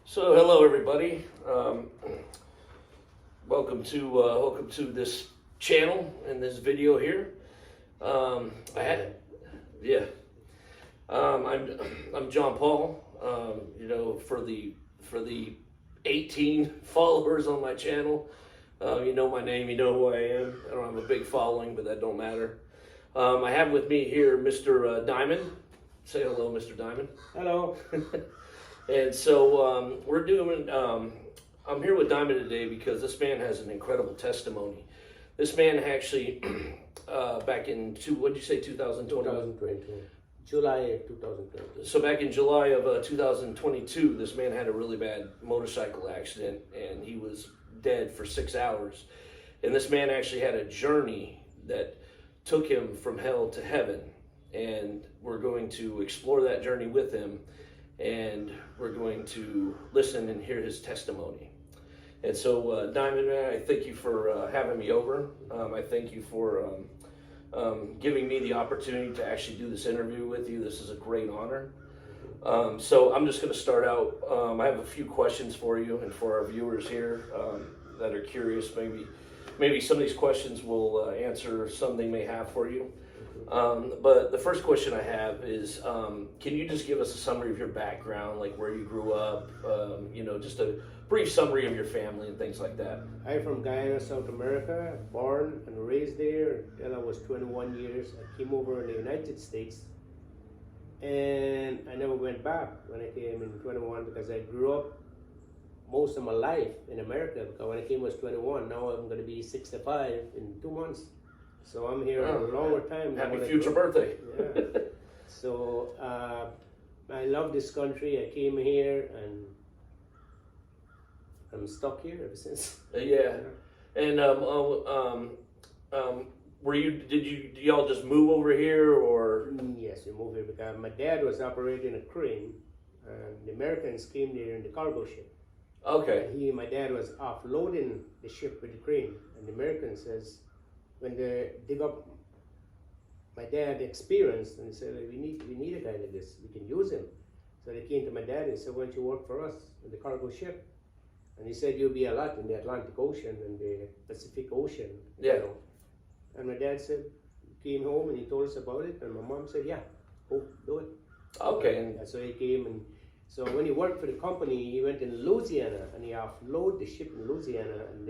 So hello everybody. Welcome to this channel and this video here. I had yeah. I'm John Paul. For the 18 followers on my channel, you know my name. You know who I am. I don't have a big following, but that don't matter. I have with me here Mr. Diamond. Say hello, Mr. Diamond. Hello. And so we're doing. I'm here with Diamond today because this man has an incredible testimony. This man actually, back in what did you say, 2020? 2022. July 2020. So back in July of 2022, this man had a really bad motorcycle accident, and he was dead for 6 hours. And this man actually had a journey that took him from hell to heaven, and we're going to explore that journey with him. And we're going to listen and hear his testimony. And so, Diamond Man, I thank you for having me over. I thank you for giving me the opportunity to actually do this interview with you. This is a great honor. So I'm just going to start out. I have a few questions for you and for our viewers here that are curious. Maybe some of these questions will answer some they may have for you. But the first question I have is, can you just give us a summary of your background, like where you grew up, just a brief summary of your family and things like that? I'm from Guyana, South America, born and raised there until I was 21 years. I came over in the United States, and I never went back when I came in 21 because I grew up most of my life in America. Because when I came I was 21, now I'm going to be 65 in 2 months. So I'm here a longer time. Happy future birthday. Yeah. So I love this country. I came here and I'm stuck here ever since. Yeah. And did y'all just move over here or? Yes, we moved here because my dad was operating a crane, and the Americans came there in the cargo ship. Okay. My dad was offloading the ship with the crane, and the American says, when they dig up my dad experienced, and they said, we need a guy like this, we can use him. So they came to my dad and said, why don't you work for us in the cargo ship? And he said, you'll be a lot in the Atlantic Ocean and the Pacific Ocean. Yeah. You know. And my dad said, came home and he told us about it, and my mom said, yeah, go do it. Okay. And so he came, and so when he worked for the company, he went in Louisiana and he offloaded the ship in Louisiana, and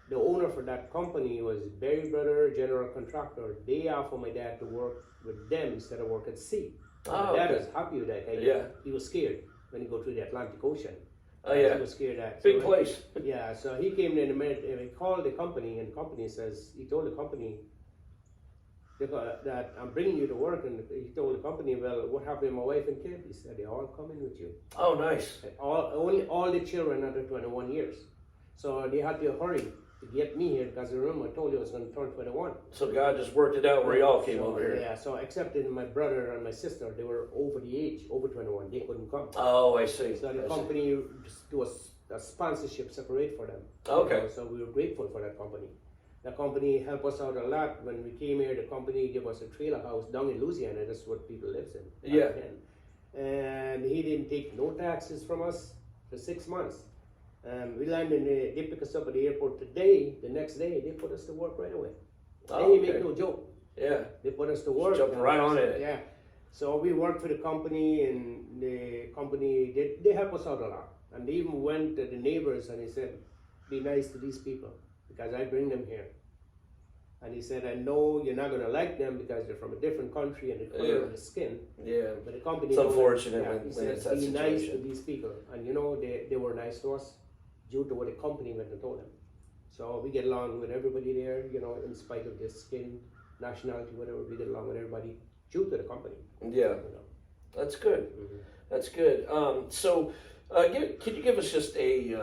the owner for that company was Berry Brother General Contractor. They offered my dad to work with them instead of work at sea. My dad was happy with that. Yeah. He was scared when he go through the Atlantic Ocean. Oh yeah. He was scared that. Big place. Yeah, so he came in America and he called the company, and the company says, he told the company that I'm bringing you to work, and he told the company, well, what happened to my wife and kid? He said, they all coming with you. Oh, nice. All the children under 21 years. So they had to hurry to get me here because remember I told you I was going to turn 21. So God just worked it out where y'all came over here. Yeah, so except in my brother and my sister, they were over the age, over 21. They couldn't come. Oh, I see. So the company just do a sponsorship separate for them. Okay. You know, so we were grateful for that company. The company helped us out a lot. When we came here, the company gave us a trailer house down in Louisiana. That's what people lives in. Yeah. And he didn't take no taxes from us for 6 months. We landed they picked us up at the airport today. The next day, they put us to work right away. They make no joke. Yeah. They put us to work. Jumping right on it. Yeah. So we worked for the company, and the company, they help us out a lot. And they even went to the neighbors and he said, be nice to these people because I bring them here. And he said, I know you're not going to like them because they're from a different country and the color of the skin. Yeah. But the company, It's unfortunate he when said, it's that be situation. nice to these people. And you know, they were nice to us due to what the company went and told them. So we get along with everybody there, you know, in spite of their skin, nationality, whatever, we get along with everybody due to the company. Yeah. You know. That's good. Mm-hmm. That's good. Can you give us just a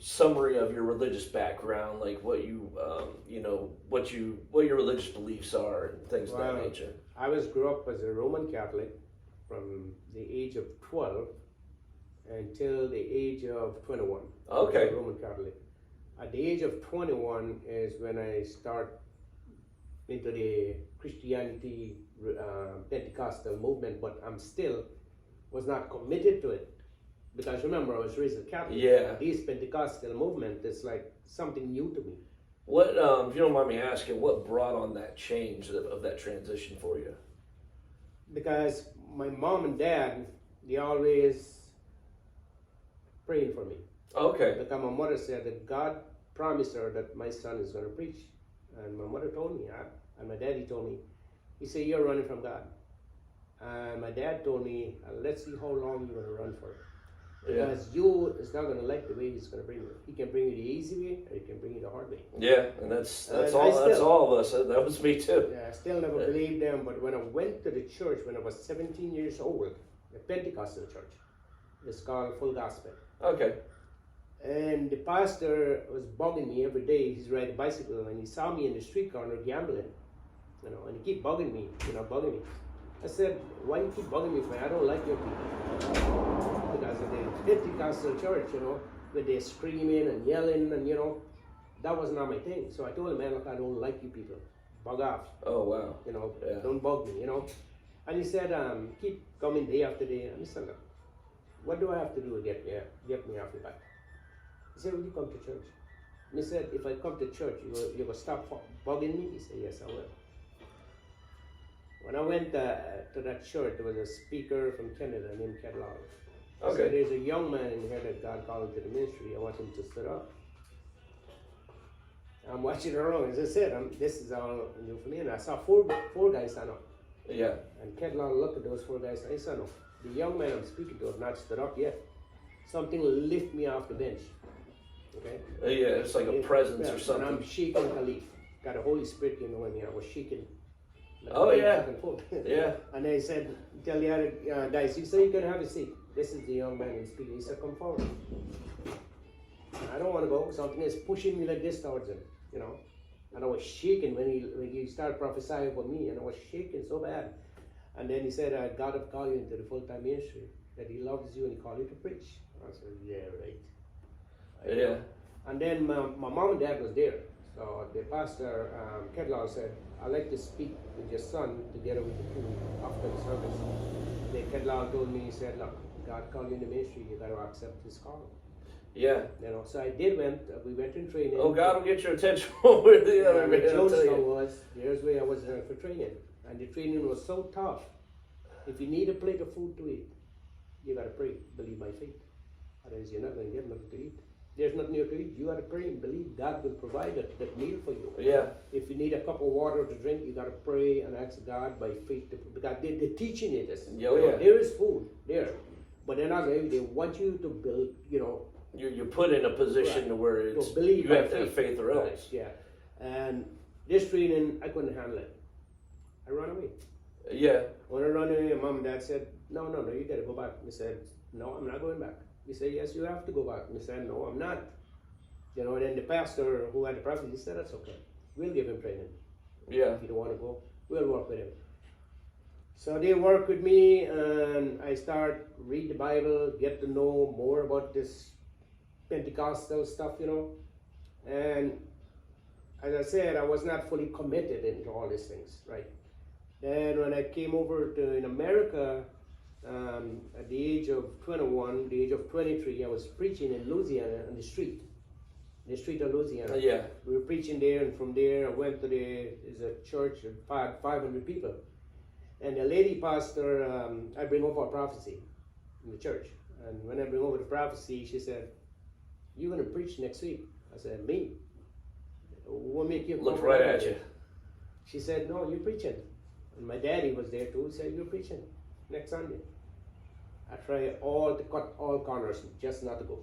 summary of your religious background, like what what your religious beliefs are and things of that nature? I grew up as a Roman Catholic from the age of 12 until the age of 21. Okay. I was a Roman Catholic. At the age of 21 is when I start into the Christianity Pentecostal movement, but I'm still was not committed to it. Because remember, I was raised a Catholic. Yeah. This Pentecostal movement is like something new to me. What, if you don't mind me asking, what brought on that change of that transition for you? Because my mom and dad, they always praying for me. Okay. Because my mother said that God promised her that my son is going to preach. And my mother told me, and my daddy told me, he said, you're running from God. And my dad told me, let's see how long you're going to run for. Yeah. Because you is not going to like the way he's going to bring you. He can bring you the easy way, or he can bring you the hard way. Yeah, and that's And that's all of us. That was me too. Yeah, I still never believed them, but when I went to the church when I was 17 years old, the Pentecostal church, it's called Full Gospel. Okay. And the pastor was bugging me every day. He's riding a bicycle, and he saw me in the street corner gambling, and he keep bugging me, bugging me. I said, why you keep bugging me for? I don't like your people. Because of the Pentecostal church, where they're screaming and yelling, and that was not my thing. So I told him, man, look, I don't like you people. Bug off. Oh wow. Yeah. Don't bug me, And he said, keep coming day after day. And I said, look, what do I have to do to get me off your back? He said, will you come to church? And he said, if I come to church, you will stop bugging me? He said, yes, I will. When I went to that church, there was a speaker from Canada named Ken Lawler. He Okay. said, there's a young man in here that God called into the ministry. I want him to sit up. I'm watching it around. As I said, this is all new for me. And I saw four guys stand up. Yeah. And Ken Lawler looked at those four guys and he said, no, the young man I'm speaking to has not stood up yet. Something lift me off the bench. Okay? Yeah, it's like a presence or something. And I'm shaking Khalif. Got the Holy Spirit came over me. I was shaking. Oh, yeah. Back and forth. Yeah. And they said, tell the other guys, you say you can have a seat. This is the young man who's speaking. He said, come forward. I don't want to go. Something is pushing me like this towards him, And I was shaking when he started prophesying over me, and I was shaking so bad. And then he said, God have called you into the full-time ministry, that he loves you and he called you to preach. I said, yeah, right. Yeah. And then my mom and dad was there. So the pastor, Kedlaw, said, I'd like to speak with your son together with the two after the service. Then Kedlaw told me, he said, look, God called you in the ministry, you got to accept his call. Yeah. So I did we went in training. Oh, God will get your attention over the other man. man. I'll tell you. Was, there's where I was there for training. And the training was so tough. If you need a plate of food to eat, you got to pray, believe by faith. Otherwise, you're not going to get nothing to eat. There's nothing here to eat. You got to pray and believe God will provide that meal for you. Yeah. If you need a cup of water to drink, you got to pray and ask God by faith. Because they're teaching you this. Oh, yeah. There is food there. But they're not going. They want you to build, You're put in a position to where it's believe you have by to have faith or else. Right, yeah. And this training, I couldn't handle it. I ran away. Yeah. When I ran away, my mom and dad said, no, you got to go back. I said, no, I'm not going back. He said, yes, you have to go back. I said, no, I'm not. Then the pastor who had the prophecy, he said, that's okay. We'll give him training. Yeah. If you don't want to go, we'll work with him. So they work with me, and I start read the Bible, get to know more about this Pentecostal stuff, And as I said, I was not fully committed into all these things, right? Then when I came over to in America, at the age of 21, the age of 23, I was preaching in Louisiana on the street of Louisiana. Yeah. We were preaching there, and from there I went to there's a church of 500 people. And the lady pastor, I bring over a prophecy in the church. And when I bring over the prophecy, she said, you're going to preach next week. I said, me? What make you Looked right at you. She said, no, you're preaching. And my daddy was there too. He said, you're preaching next Sunday. I tried to cut all corners just not to go.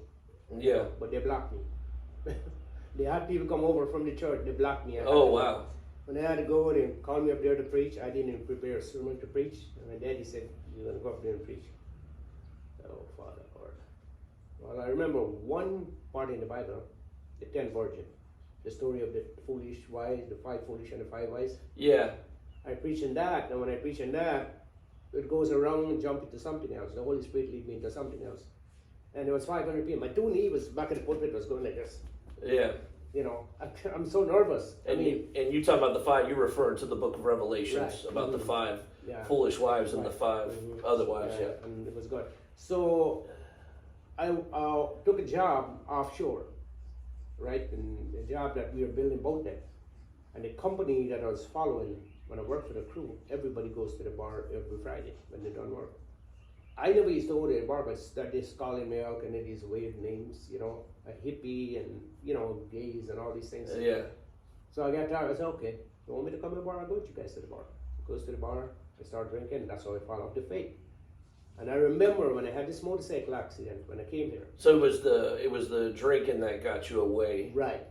Yeah. But they blocked me. They had people come over from the church. They blocked me. Oh, wow. When I had to go, they called me up there to preach. I didn't even prepare a sermon to preach. And my daddy said, you're going to go up there and preach. Oh, Father, Lord. Well, I remember one part in the Bible, the 10 virgins. The story of the foolish wise, the 5 foolish and the 5 wise. Yeah. I preach in that, and when I preach in that, it goes around and jump into something else. The Holy Spirit lead me into something else. And there was 500 people. My 2 knees was back in the pulpit was going like this. Yeah. I'm so nervous. And you talk about the 5, you're referring to the book of Revelations, Right. about the 5 Yeah. foolish wives and the Right. 5 other wives. Yeah. And it was good. So I took a job offshore, right? And a job that we were building boat deck. And the company that I was following, when I worked for the crew, everybody goes to the bar every Friday when they're done work. I never used to go to the bar, but started calling me out and these weird names, you know, a hippie and, you know, gays and all these things. Yeah. So I got tired. I said, okay, you want me to come to the bar? I'll go with you guys to the bar. Goes to the bar. I start drinking. That's how I fall off the faith. And I remember when I had this motorcycle accident when I came here. So it was the drinking that got you away Right.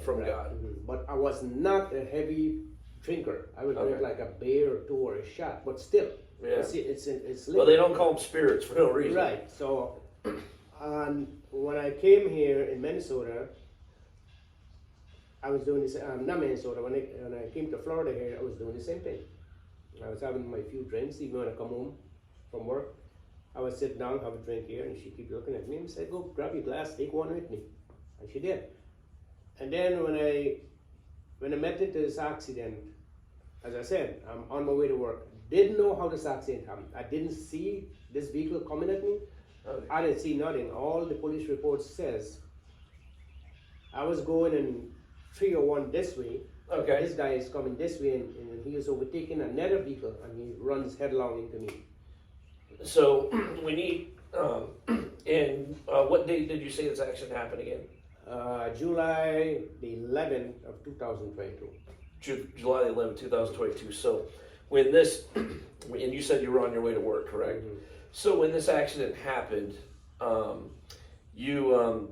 from God. But I was not a heavy drinker. I would drink Okay. like a beer or two or a shot. But still, Yeah. it's Well, they don't call them spirits for no reason. Right. So, and when I came here in Minnesota, I was doing this. Not Minnesota. When I came to Florida here, I was doing the same thing. I was having my few drinks. Even when I come home from work, I would sit down, have a drink here, and she keep looking at me and said, "Go grab your glass, take one with me," and she did. And then when I met into this accident, as I said, I'm on my way to work. Didn't know how this accident happened. I didn't see this vehicle coming at me. Okay. I didn't see nothing. All the police report says I was going in 301 this way. Okay. This guy is coming this way, and he is overtaking another vehicle, and he runs headlong into me. So we need. And what date did you say this accident happened again? July the 11th of 2022. July 11, 2022. So when this, and you said you were on your way to work, correct? Mhm. So when this accident happened, you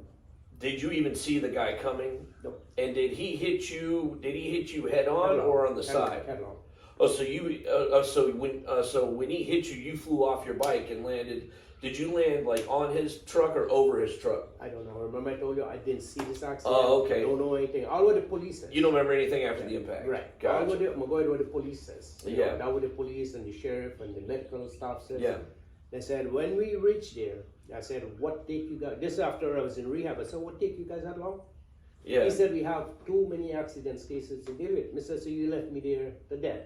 did you even see the guy coming? Nope. And did he hit you? Did he hit you head on Headlong. or on the side? Headlong. Oh, so you so when he hit you, you flew off your bike and landed. Did you land like on his truck or over his truck? I don't know. Remember I told you I didn't see this accident. Oh, okay. I don't know anything. All what the police says. You don't remember anything after the impact, Right. All Gotcha. what I'm going what the police says. You Yeah. know, that what the police and the sheriff and the medical staff says. Yeah. They said when we reached there, I said, "What take you guys?" This is after I was in rehab. I said, "What take you guys that long?" Yeah. He said, "We have too many accidents cases to deal with." Mister, so you left me there to death.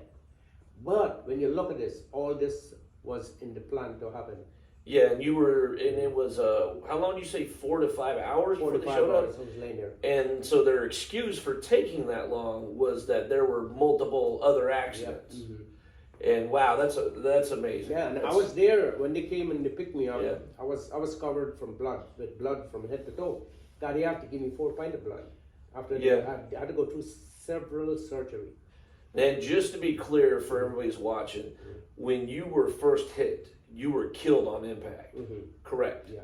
But when you look at this, all this was in the plan to happen. Yeah, and you were, and it was, how long did you say, 4 to 5 hours before they 45 showed up? hours I was laying there. And so their excuse for taking that long was that there were multiple other accidents. Mhm. And wow, that's amazing. Yeah, and I That's- was there when they came and they picked me up. Yeah. I was covered from blood, with blood from head to toe. God, they have to give me 4 pints of blood. After Yeah. I had to go through several surgery. And just to be clear for everybody's watching, when you were first hit, you were killed on impact, Mm-hmm. correct? Yeah.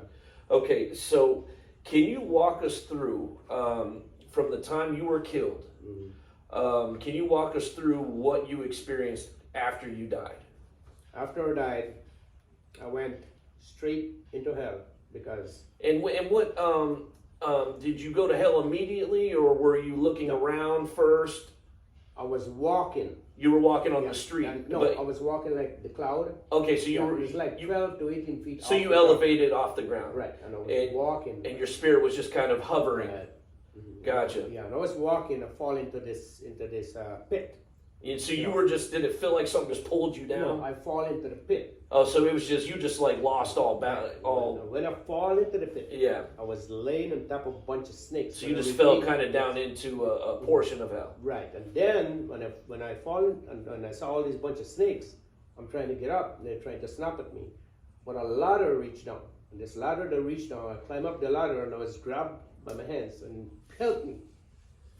Okay, so can you walk us through, from the time you were killed, Mm-hmm. can you walk us through what you experienced after you died? After I died, I went straight into hell because And what did you go to hell immediately, or were you looking around first? I was walking. You were walking on Yeah, the street. and no, but- I was walking like the cloud. okay, so you Yeah, were it was like 12 to 18 feet. so off you the ground. elevated off the ground, Right, and I was And- walking. and your spirit was just kind of hovering. Right. Mhm. Gotcha. Yeah, and I was walking. I fall into this pit. And so you were just, did it feel like something just pulled you down? No, I fall into the pit. Oh, so it was just, you just like lost all When I fall into the pit, yeah. I was laying on top of a bunch of snakes. So you And I just fell regained- kind of down into a portion of hell. Right, and then when I fall and I saw all these bunch of snakes, I'm trying to get up, and they're trying to snap at me. But a ladder reached down, and this ladder that reached down, I climbed up the ladder, and I was grabbed by my hands and helped me,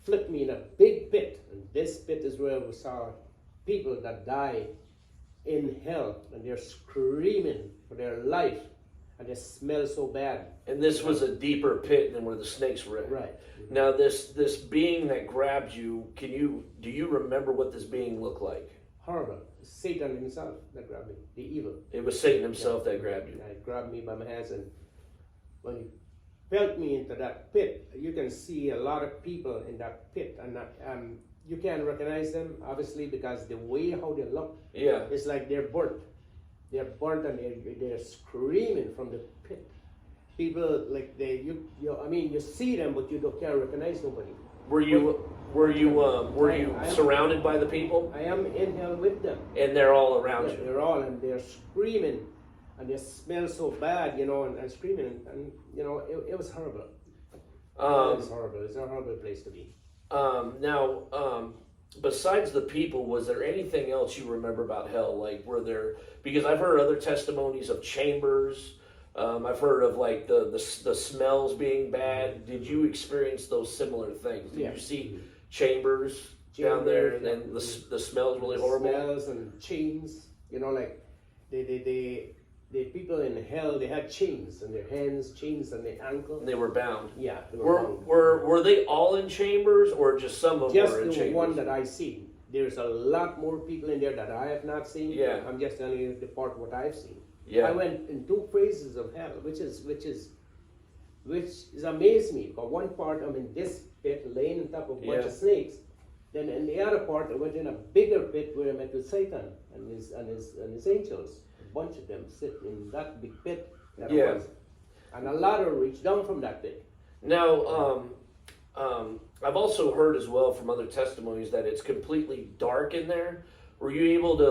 flipped me in a big pit. And this pit is where we saw people that die in hell, and they're screaming for their life, and they smell so bad. And this was a deeper pit than where the snakes were at. Right. Now this being that grabbed you, do you remember what this being looked like? Horrible. Satan himself that grabbed me, the evil. It was Satan himself that grabbed you. And he grabbed me by my hands, and when he felt me into that pit, you can see a lot of people in that pit, and you can't recognize them, obviously, because the way how they look, Yeah. it's like they're burnt. They're burnt, and they're screaming from the pit. People like you see them, but you can't recognize nobody. Were you Were you I am- surrounded by the people, I am in hell with them. and they're all around Yeah, you? they're all, and they're screaming, and they smell so bad, and screaming, and it was horrible. It was horrible. It's a horrible place to be. Now, besides the people, was there anything else you remember about hell? Like, were there? Because I've heard other testimonies of chambers. I've heard of like the smells being bad. Did you experience those similar things? Did Yeah. you see chambers down there, Chambers, and the smells really horrible? Smells and chains, like the people in hell, they had chains on their hands, chains on their ankle. And they were bound. Yeah, they Were bound. were they all in chambers, or just some of them Just were in the chambers? one that I seen. There's a lot more people in there that I have not seen. Yeah. I'm just telling you the part what I've seen. Yeah. I went in two phases of hell, which amazed me. For one part, I'm in this pit, laying on top of a bunch Yeah. of snakes. Then in the other part, I went in a bigger pit where I met with Satan and his angels. A bunch of them sit in that big pit. That I Yeah. was. And a ladder reached down from that pit. Now, I've also heard as well from other testimonies that it's completely dark in there. Were you able to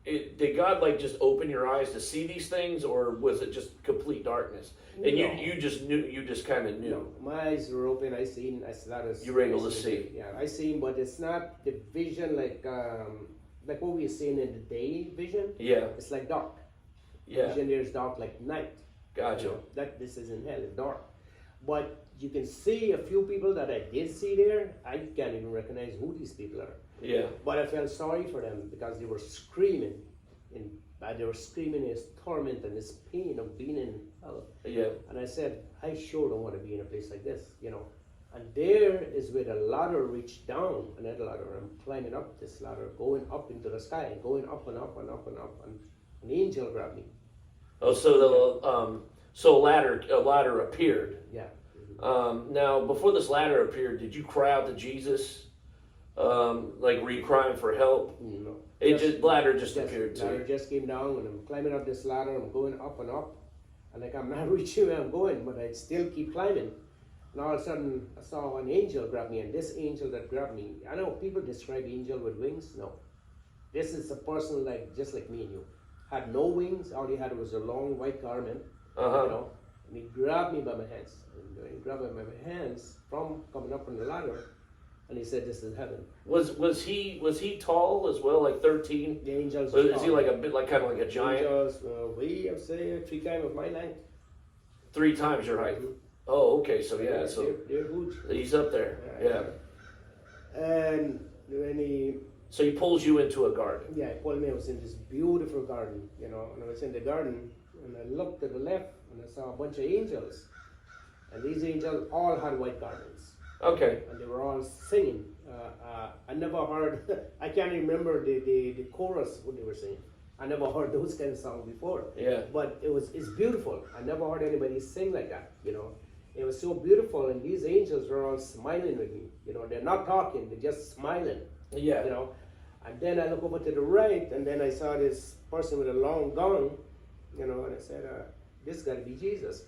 did God like just open your eyes to see these things, or was it just complete darkness? And No. you just kind of knew. No, my eyes were open. I seen. I saw that. You were able to see. Yeah, I seen, but it's not the vision like what we are seeing in the day vision. Yeah, It's like dark. yeah, Vision there is dark like night. gotcha. That this is in hell. It's dark, but you can see a few people that I did see there. I can't even recognize who these people are. Yeah, But I felt sorry for them because they were screaming, they were screaming his torment and his pain of being in hell. yeah, And I said, I sure don't want to be in a place like this, And there is where the ladder reached down, another ladder. I'm climbing up this ladder, going up into the sky, going up and up and up and up, and an angel grabbed me. Oh, so a ladder appeared. Yeah. Now, before this ladder appeared, did you cry out to Jesus? Were you crying for help? No. Ladder just appeared to Ladder you. just came down, and I'm climbing up this ladder. I'm going up and up, and I'm not reaching where I'm going, but I still keep climbing. And all of a sudden, I saw an angel grab me, and this angel that grabbed me, I know people describe angel with wings. No, this is a person just like me and you, had no wings. All he had was a long white garment, And he grabbed me by my hands, and when he grabbed me by my hands from coming up on the ladder. And he said, "This is heaven." Was he tall as well, like 13? The angels. Is he like a bit like kind of like a giant? Angels, we have say 3 times of my length. 3 times your height. Oh, okay. So yeah, so they're huge. he's up there. Yeah. And when So he pulls you into a garden. he pulled me, I was in this beautiful garden, and I was in the garden, and I looked to the left, and I saw a bunch of angels, and these angels all had white garments. Okay. And they were all singing. I never heard, I can't remember the chorus what they were singing. I never heard those kind of songs before. Yeah. But it's beautiful. I never heard anybody sing like that, It was so beautiful, and these angels were all smiling with me. They're not talking, they're just smiling, Yeah. And then I look over to the right, and then I saw this person with a long gown, and I said, this got to be Jesus.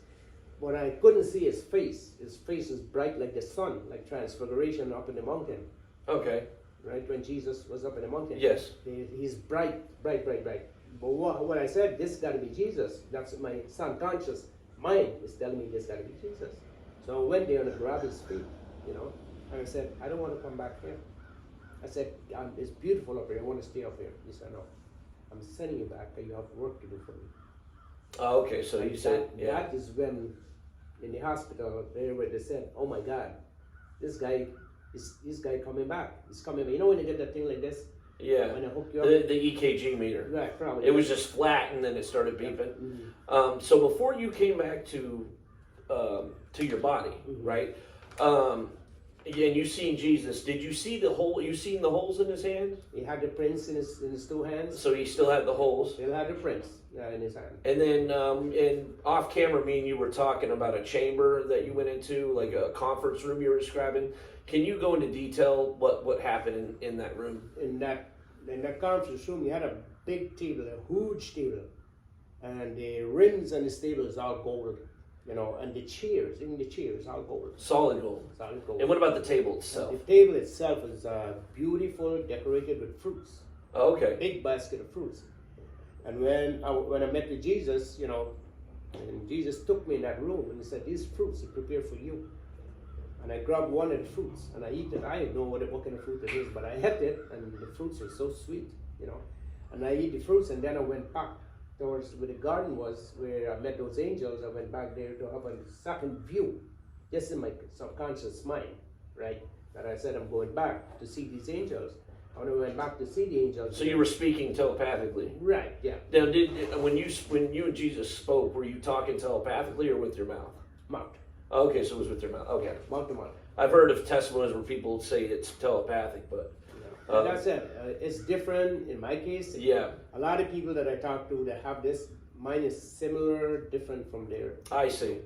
But I couldn't see his face. His face was bright like the sun, like transfiguration up in the mountain, Okay. right? When Jesus was up in the mountain. Yes. He's bright, bright, bright, bright. But what I said, this got to be Jesus. That's my subconscious mind is telling me this got to be Jesus. So I went there and I grabbed his feet, and I said, I don't want to come back here. I said, it's beautiful up here. I want to stay up here. He said, no, I'm sending you back. You have work to do for me. Oh, okay. So you said, yeah. That is when, in the hospital, where they said, oh my God, this guy coming back. He's coming back. When you get that thing like this, Yeah. when I hook you The up. EKG meter. Right, probably. It was just flat, and then it started beeping. Mhm. So before you came back to your body, right? And you seen Jesus. Did you see the hole? You seen the holes in his hand? He had the prints in his 2 hands. So he still had the holes. He had the prints in his hand. And then, and off camera, me and you were talking about a chamber that you went into, like a conference room you were describing. Can you go into detail what happened in that room? In that conference room, he had a big table, a huge table, and the rims on this table is all gold. you know, and the chairs, even the chairs, all gold, Solid gold. solid gold. And what about the table And itself? the table itself is beautiful, decorated with fruits, Oh, okay. big basket of fruits. And when I met with Jesus, you know, and Jesus took me in that room and he said, "These fruits are prepared for you." And I grabbed one of the fruits and I eat it. I didn't know what kind of fruit it is, but I ate it, and the fruits are so sweet, you know. And I eat the fruits, and then I went back towards where the garden was, where I met those angels. I went back there to have a second view, just in my subconscious mind, right? That I said I'm going back to see these angels. When I went back to see the angels. So you were speaking telepathically. Right, yeah. Now, when you and Jesus spoke, were you talking telepathically or with your mouth? Mount. Okay, so it was with your mouth. Okay. Mount to mount. I've heard of testimonies where people say it's telepathic, but And that's it. It's different in my case. yeah, A lot of people that I talk to that have this, mine is similar, different from theirs. I see.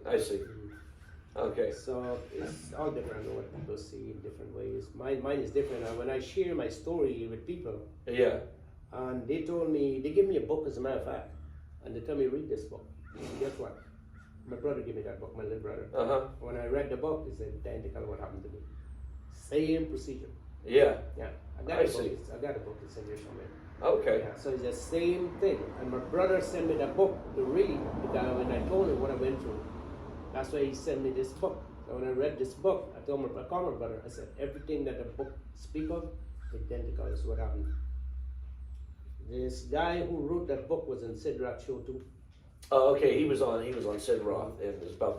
Okay. So it's all different on what people see in different ways. Mine is different. And when I share my story with people, Yeah. and they told me, they give me a book as a matter of fact, and they tell me read this book. And guess what? My brother gave me that book, my little brother. Uh-huh. When I read the book, it's identical to what happened to me. Same procedure. Yeah. Yeah, I got I a book. see. I got a book. It's in there somewhere. Okay. Yeah, so it's the same thing. And my brother sent me that book to read because when I told him what I went through, that's why he sent me this book. So when I read this book, I called my brother. I said everything that the book speak of, identical is what happened. This guy who wrote that book was in Sid Roth show too. Oh, okay. He was on Sid Roth, and it was about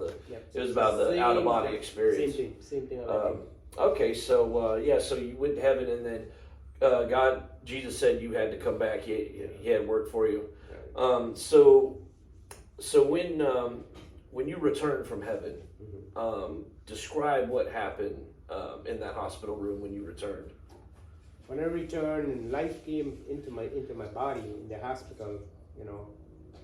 the Same out of body thing, experience. Same thing. About Okay, so yeah, so you went to heaven, and then Jesus said you had to come back. He had work for you. So when you returned from heaven, describe what happened in that hospital room when you returned. When I returned and life came into my body in the hospital, you know,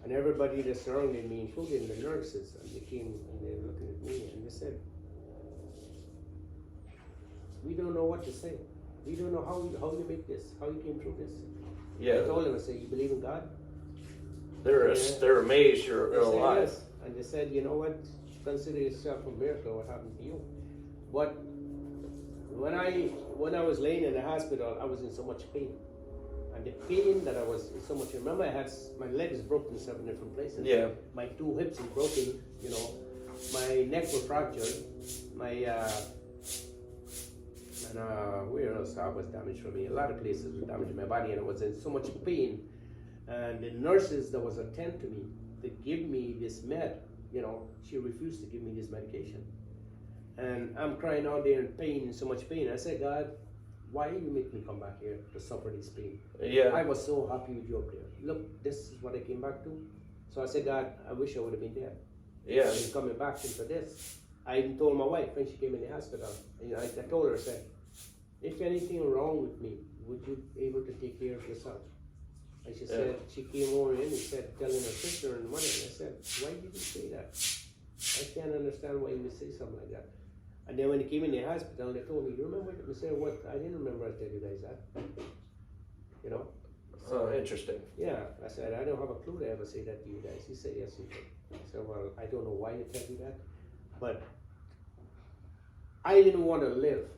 and everybody that surrounded me, including the nurses, and they came and they were looking at me and they said, "We don't know what to say. We don't know how you make this, how you came through this." Yeah, I told them, I said, "You believe in God?" they're amazed you're They said, alive. "Yes." And they said, "You know what? Consider yourself a miracle. What happened to you?" But when I was laying in the hospital, I was in so much pain. And the pain that I was in so much, remember I had my legs broken in 7 different places. Yeah. My 2 hips were broken, you know. My neck was fractured. My, where else was damaged for me? A lot of places were damaged in my body, and I was in so much pain. And the nurses that was attend to me, they give me this med, you know, she refused to give me this medication. And I'm crying out there in pain, in so much pain. I said, "God, why you make me come back here to suffer this pain? Yeah. I was so happy with you up there. Look, this is what I came back to." So I said, "God, I wish I would have been there. Yeah. I'm coming back into this." I even told my wife when she came in the hospital, and I told her, I said, "If anything wrong with me, would you be able to take care of yourself?" And she said, she came over in and said, telling her sister and mother, and I said, "Why did you say that? I can't understand why you would say something like that." And then when they came in the hospital, they told me, "You remember?" I said, "What? I didn't remember I tell you guys that." You know? Oh, interesting. Yeah, I said, "I don't have a clue to ever say that to you guys." He said, "Yes, you did." I said, "Well, I don't know why you tell you that, but I didn't want to live."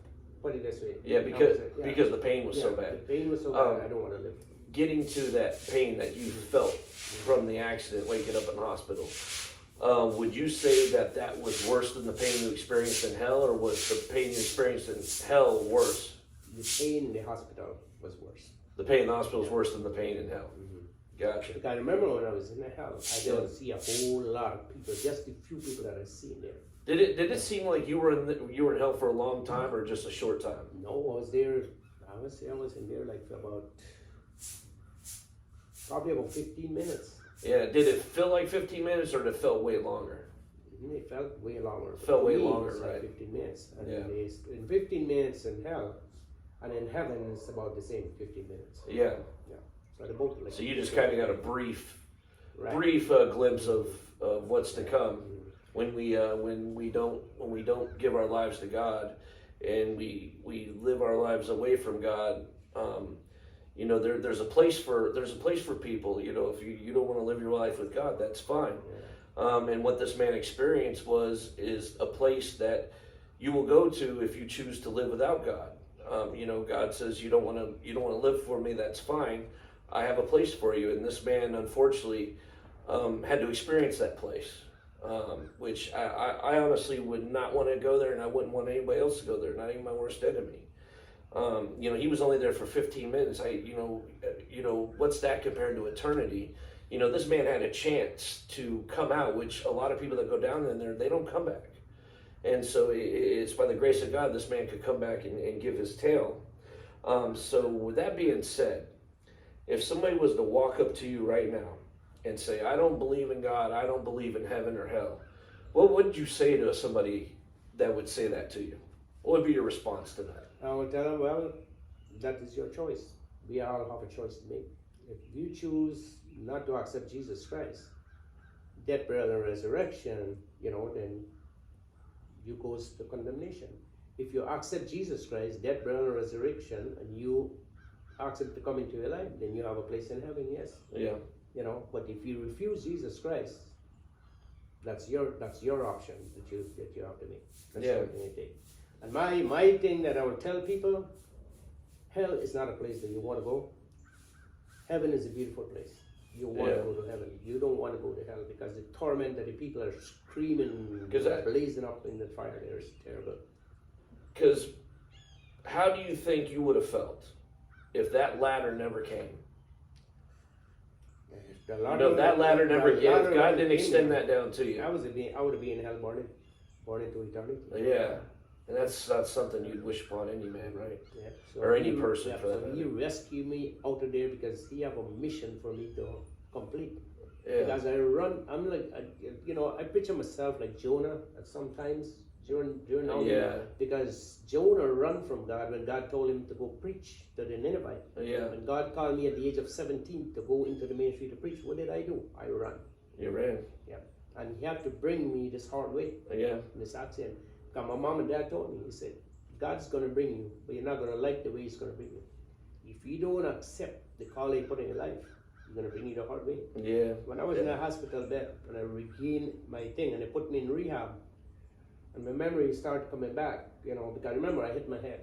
Put it this way. Yeah, Yeah. because the pain was so Yeah, bad. The pain was so bad, I don't want to live. Getting to that pain that you felt from the accident, waking up in the hospital, would you say that was worse than the pain you experienced in hell, or was the pain you experienced in hell worse? The pain in the hospital was worse. The pain in the hospital is worse than the pain in hell. Gotcha. Because I remember when I was in the hell, I didn't see a whole lot of people, just a few people that I seen there. Did it seem like you were in hell for a long time or just a short time? No, I was there. I was in there like probably about 15 minutes. Yeah. Did it feel like 15 minutes, or did it feel way longer? It felt way longer. Felt way To me, longer, it was like right. 15 minutes. And Yeah. in 15 minutes in hell, and in heaven it's about the same 15 minutes. Yeah. So they're both like. So you just kind of got a brief right. glimpse of what's to come when we don't give our lives to God, and we live our lives away from God. You know, there's a place for people. You know, if you don't want to live your life with God, that's fine. And what this man experienced is a place that you will go to if you choose to live without God. God says you don't want to live for me. That's fine. I have a place for you. And this man, unfortunately, had to experience that place, which I honestly would not want to go there, and I wouldn't want anybody else to go there. Not even my worst enemy. He was only there for 15 minutes. What's that compared to eternity? This man had a chance to come out, which a lot of people that go down in there, they don't come back. And so it's by the grace of God, this man could come back and give his tale. So with that being said, if somebody was to walk up to you right now and say, I don't believe in God, I don't believe in heaven or hell, what would you say to somebody that would say that to you? What would be your response to that? I will tell them, well, that is your choice. We all have a choice to make. If you choose not to accept Jesus Christ, death, burial, and resurrection, then you goes to condemnation. If you accept Jesus Christ, death, burial, and resurrection, and you ask him to come into your life, then you have a place in heaven, yes. Yeah. But if you refuse Jesus Christ, that's your option that you have to make. That's something you take. And my thing that I would tell people, hell is not a place that you want to go. Heaven is a beautiful place. You want to go to heaven. You don't want to go to hell because the torment that the people are screaming, blazing up in the fire there is terrible. Because how do you think you would have felt if that ladder never came? If God didn't extend that down to you. I would have been in hell born into eternity. Yeah. And that's not something you'd wish upon any man, right? Yeah. So or any person for that matter. He rescued me out of there because he have a mission for me to complete. Yeah. Because I'm like, I picture myself like Jonah at sometimes during all because Jonah run from God when God told him to go preach to the Ninevites. Yeah. When God called me at the age of 17 to go into the ministry to preach, what did I do? I ran. You ran. Yeah. And he had to bring me this hard way. Yeah. This accident. Because my mom and dad told me, he said, God's going to bring you, but you're not going to like the way he's going to bring you. If you don't accept the call he put in your life, he's going to bring you the hard way. Yeah. When I was in a hospital bed, and I regained my thing, and they put me in rehab, and my memory started coming back, because remember, I hit my head.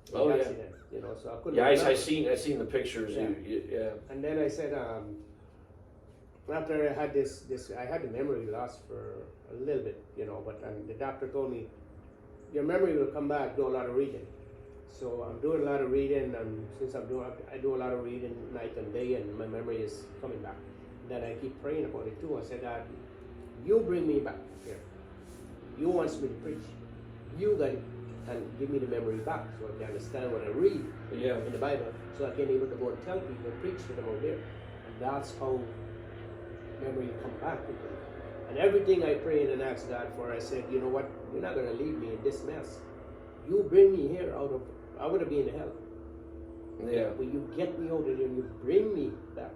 Accident, so I couldn't remember. I seen the pictures. Yeah. And then I said, after I had I had the memory loss for a little bit, but the doctor told me, your memory will come back, do a lot of reading. So I'm doing a lot of reading, and since I do a lot of reading night and day, and my memory is coming back. And then I keep praying about it too. I said, God, you bring me back here. You want me to preach. You got it, and give me the memory back so I can understand what I read in the Bible, so I can be able to go and tell people, preach to them out there. And that's how memory come back with me. And everything I prayed and asked God for, I said, you know what? You're not going to leave me in this mess. You bring me here I would have been in hell. Yeah. But you get me out of there and you bring me back.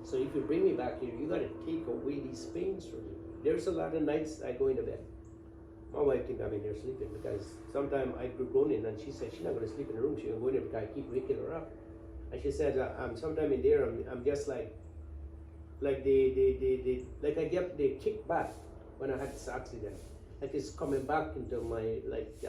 So if you bring me back here, you got to take away these pains from me. There's a lot of nights I go into bed. My wife think I'm in there sleeping because sometimes I could go in and she said she's not going to sleep in the room. She's going to go in there because I keep waking her up. And she said, sometime in there, I'm just like I get the kick back when I had this accident. Like it's coming back into my,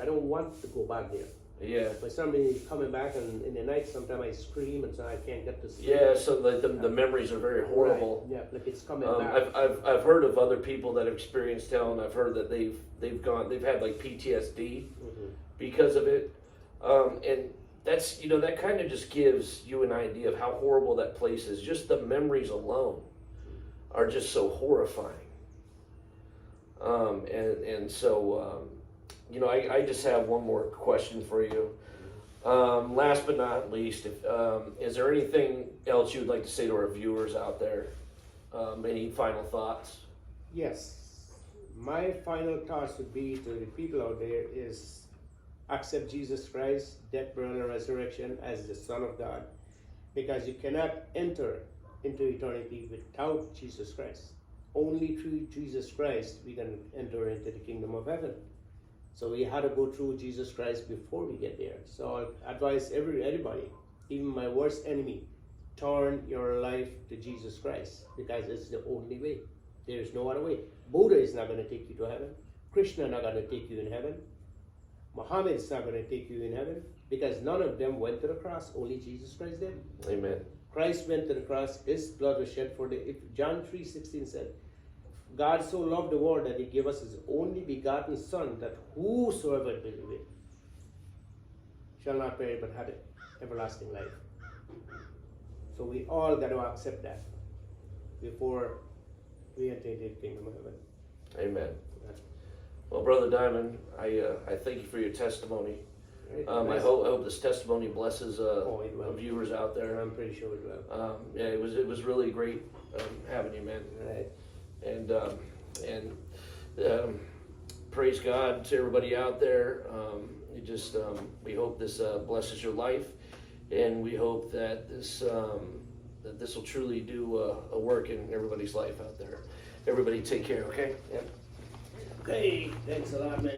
I don't want to go back there. Yeah. But somebody's coming back, and in the night sometimes I scream and so I can't get to sleep. Yeah, so the memories are very horrible. Right. Yeah, like it's coming back. I've heard of other people that have experienced hell, and I've heard that they've had like PTSD because of it. And that's, that kind of just gives you an idea of how horrible that place is. Just the memories alone are just so horrifying. I just have one more question for you. Last but not least, is there anything else you would like to say to our viewers out there? Any final thoughts? Yes. My final thoughts would be to the people out there is accept Jesus Christ, death, burial, and resurrection as the Son of God. Because you cannot enter into eternity without Jesus Christ. Only through Jesus Christ we can enter into the kingdom of heaven. So we had to go through Jesus Christ before we get there. So I advise everybody, even my worst enemy, turn your life to Jesus Christ because it's the only way. There is no other way. Buddha is not going to take you to heaven. Krishna is not going to take you in heaven. Muhammad is not going to take you in heaven, because none of them went to the cross. Only Jesus Christ did. Amen. Christ went to the cross. His blood was shed for the. If John 3:16 said, God so loved the world that he gave us his only begotten Son, that whosoever believeth shall not perish but have everlasting life. So we all got to accept that before we enter into the kingdom of heaven. Amen. Well, Brother Diamond, I thank you for your testimony. Right? I hope this testimony blesses it will. viewers out there. I'm pretty sure it will. Yeah, it was really great having you, man. Right. And praise God to everybody out there. We hope this blesses your life, and we hope that this will truly do a work in everybody's life out there. Everybody take care, okay? Okay, thanks a lot, man.